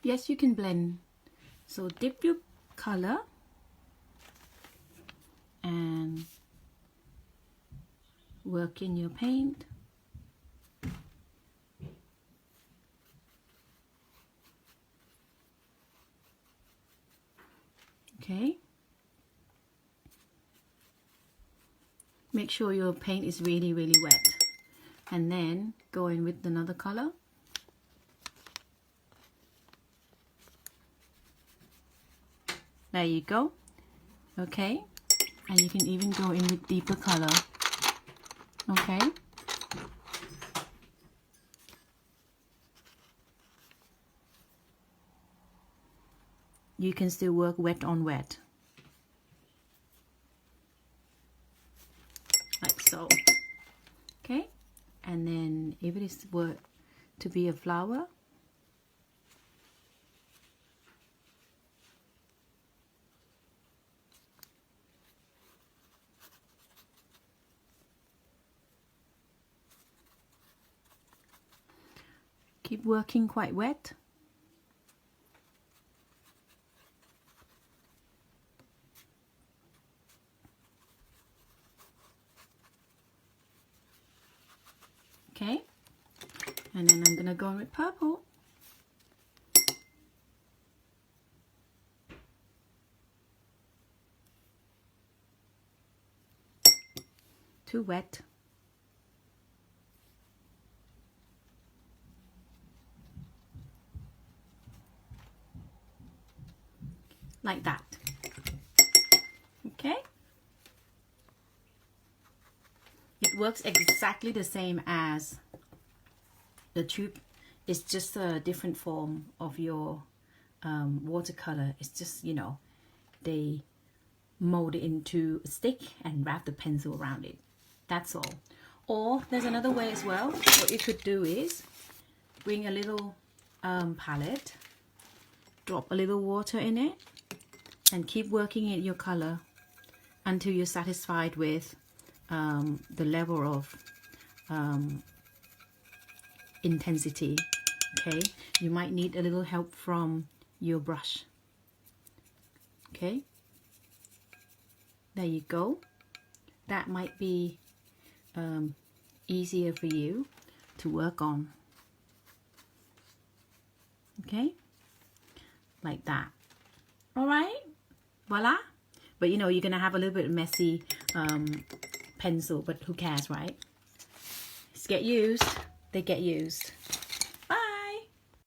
yes, you can blend. So dip your color and work in your paint. Okay. Make sure your paint is really wet, and then go in with another color. There you go. Okay, and you can even go in with deeper color. Okay. You can still work wet on wet. Like so. Okay, and then if it is were to be a flower, keep working quite wet. Okay, and then I'm gonna go in with purple. Too wet. Like that. Okay. It works exactly the same as the tube. It's just a different form of your watercolor. It's just, you know, they mold it into a stick and wrap the pencil around it. That's all. Or there's another way as well. What you could do is bring a little palette, drop a little water in it, and keep working in your color until you're satisfied with the level of intensity. Okay, you might need a little help from your brush. Okay, there you go. That might be easier for you to work on. Okay, like that. All right, voila. But you know, you're gonna have a little bit messy pencil, but who cares, right? Just get used. They get used.